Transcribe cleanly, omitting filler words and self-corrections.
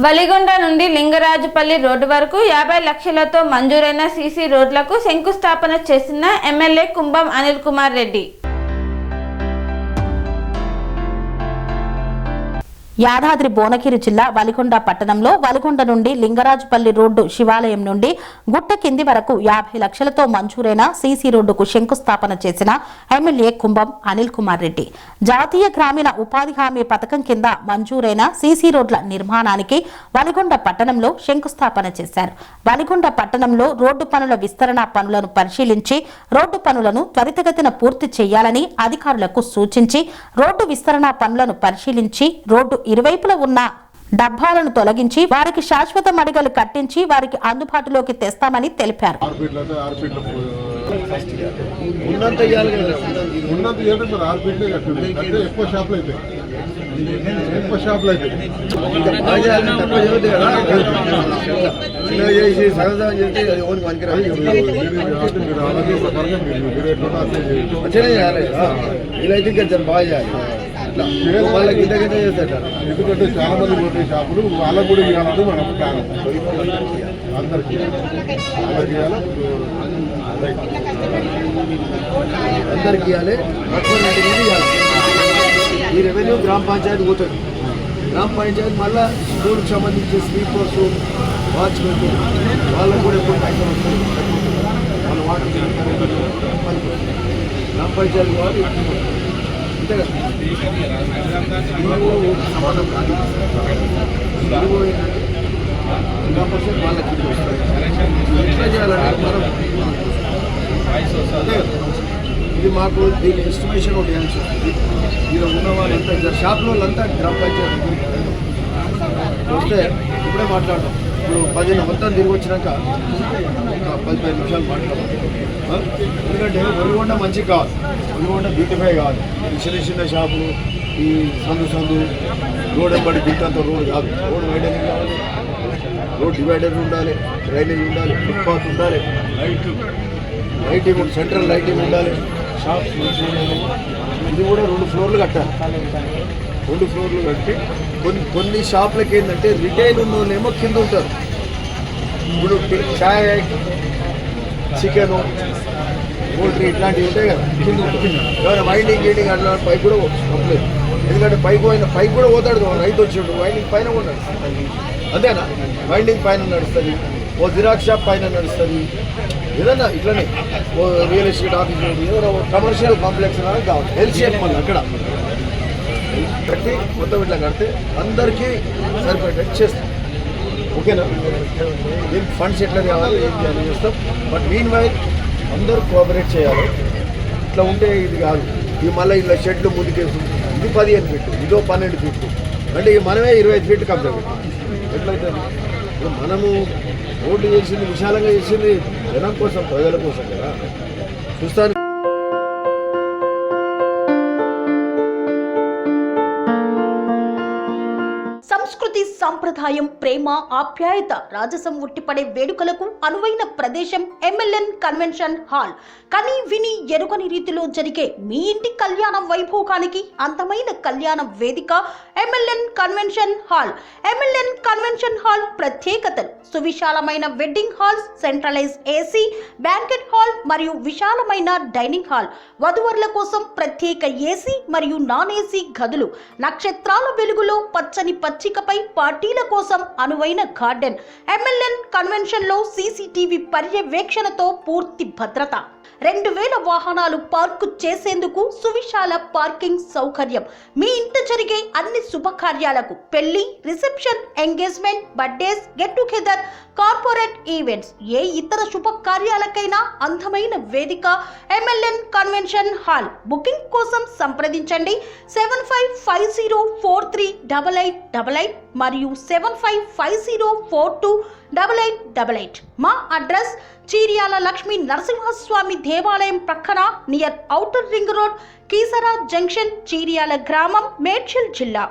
వలిగొండ నుండి లింగరాజుపల్లి రోడ్డు వరకు 50 లక్షలతో మంజూరైన సీసీ రోడ్లకు శంకుస్థాపన చేసిన ఎమ్మెల్యే కుంభం అనిల్ కుమార్ రెడ్డి. యాదాద్రి భువనగిరి జిల్లా వలిగొండ పట్టణంలో వలిగొండ నుండి లింగరాజుపల్లి రోడ్డు శివాలయం నుండి గుట్ట కింది వరకు 50 లక్షలతో మంజూరైన సీసీ రోడ్డుకు శంకుస్థాపన చేసిన ఎమ్మెల్యే కుంభం అనిల్ కుమార్ రెడ్డి. జాతీయ గ్రామీణ ఉపాధి హామీ పథకం కింద మంజూరైన సీసీ రోడ్ల నిర్మాణానికి వలిగొండ పట్టణంలో శంకుస్థాపన చేశారు. వలిగొండ పట్టణంలో రోడ్డు పనుల విస్తరణ పనులను పరిశీలించి రోడ్డు పనులను త్వరితగతిన పూర్తి చేయాలని అధికారులకు సూచించి రోడ్డు విస్తరణ పనులను పరిశీలించి రోడ్డు ఇరువైపులా ఉన్న డబ్బాలను తొలగించి వారికి శాశ్వత మడిగలు కట్టించి వారికి అందుబాటులోకి తెస్తామని తెలిపారు. ఎందుకంటే చాలా మంది పోతే షాపులు వాళ్ళకు కూడా ఇవ్వాలని మన ప్లాన్. అందరికి ఇవ్వాలి. ఈ రెవెన్యూ గ్రామ పంచాయతీ పోతుంది. గ్రామ పంచాయతీ మళ్ళీ స్కూల్కి సంబంధించి స్వీపర్స్ వాచ్మెన్ వాళ్ళకు కూడా ఎప్పుడు పైసలు వస్తుంది. వాళ్ళ వాటర్ గ్రామ పంచాయతీ వాళ్ళు అంతే కదా. సమానం కాదు. ఇంకా పర్సెంట్ వాళ్ళకి ఎట్లా చేయాలంటే మనం ఇది మాకు దీని ఎస్టిమేషన్ ఒకటి వేయాల్సి వస్తుంది. దీనిలో ఉన్న వాళ్ళంతా షాప్లో వాళ్ళంతా గ్రామ పంచాయతీ వస్తే ఇప్పుడే మాట్లాడతాం. ఇప్పుడు 10 మొత్తం తిరిగి వచ్చినాక ఒక 15 నిమిషాలు మాట్లాడతాం. ఎందుకంటే వలిగొండ మంచిగా కావాలి, వలిగొండ బ్యూటిఫై కావాలి. చిన్న చిన్న షాపులు, ఈ సందు రోడ్ ఎంబడి దిట్టంత రోడ్ కాదు. రోడ్ వైడనింగ్ కావాలి, రోడ్ డివైడర్ ఉండాలి, డ్రైనేజ్ ఉండాలి, ఫుట్పాత్ ఉండాలి, లైటింగ్ సెంట్రల్ లైటింగ్ ఉండాలి, షాప్స్ ఇది కూడా 2 ఫ్లోర్లు కట్టాలి. 2 ఫ్లోర్లు కట్టి కొన్ని షాపులకి ఏంటంటే రిటైల్ ఉన్నోళ్ళేమో కింద ఉంటారు. ఇప్పుడు చాయ్, చికెను, పోల్ట్రీ ఇట్లాంటివి ఉంటాయి కదా కింద ఎవరైనా వైండింగ్ గీడింగ్ అట్లా పైకి కూడా చెప్పలేదు. ఎందుకంటే పైకి కూడా పోతాడు రైతు వచ్చాడు. వైండింగ్ పైన కూడా నడుస్తుంది. అంతేనా? వైండింగ్ పైన నడుస్తుంది, ఓ జిరాక్స్ షాప్ పైన నడుస్తుంది. ఏదన్నా ఇట్లనే ఓ రియల్ ఎస్టేట్ ఆఫీస్ ఏదైనా కమర్షియల్ కాంప్లెక్స్ కావాలి. ఎల్షేప్ మళ్ళీ అక్కడ కట్టి మొత్తం ఇట్లా కడితే అందరికీ సరిపడేటట్టు చేస్తాం. ఓకేనా? దీనికి ఫండ్స్ ఎట్లా కావాలి, ఏం చేయాలి చేస్తాం. బట్ మీన్ వైల్ అందరూ కోఆపరేట్ చేయాలి. ఇట్లా ఉంటే ఇది కాదు. ఇది మళ్ళీ ఇలా షెడ్లు ముందుకేస్తుంది. ఇది 15 ఫీట్లు, ఇదో 12 ఫీట్లు. అంటే ఇక మనమే 25 ఫీట్లు కబ్జా పెట్టాం. ఎట్లయితుంది? ఇప్పుడు మనము రోడ్డు చేసింది విశాలంగా చేసింది జనం కోసం, ప్రజల కోసం కదా. చూస్తాను సంస్కృతి, సంప్రదాయం, ప్రేమ, ఆప్యాయత, రాజసం ఉట్టిపడే వేడుకలకు అనువైన ప్రదేశం ఎంఎల్ఎన్ కన్వెన్షన్ హాల్. కని విని ఎరుగని రీతిలో జరిగే మీ ఇంటి కళ్యాణ వైభోగానికి అందమైన కళ్యాణ వేదిక MLN convention hall. MLN convention hall ప్రత్యేకతలు: సువిశాలమైన wedding halls, centralise AC banquet hall మరియు విశాలమైన డైనింగ్ హాల్, వధువరుల కోసం ప్రత్యేక ఏసీ మరియు నాన్ ఏసీ గదులు, నక్షత్రాల వెలుగులో పచ్చని పచ్చికపై పార్టీల కోసం అనువైన గార్డెన్. ఎంఎల్ఎన్ కన్వెన్షన్ లో సీసీటీవీ పర్యవేక్షణతో పూర్తి భద్రత, 2000 వాహనాలు పార్కు చేసేందుకు సువిశాల పార్కింగ్ సౌకర్యం. మీ ఇంట జరిగే అన్ని శుభకార్యాలకు, పెళ్లి, reception, engagement, birthdays, get together, corporate events, ఏ ఇతర శుభకార్యాలకైనా అందమైన వేదిక ఎంఎల్ఎన్ కన్వెన్షన్ హాల్. బుకింగ్ కోసం సంప్రదించండి 7550438888 మరియు 7550428888. మా అడ్రస్ చీర్యాల లక్ష్మీ నరసింహస్వామి దేవాలయం ప్రక్కన, near outer ring road, Keesara junction, Cheeryal గ్రామం, మేడ్చల్ జిల్లా.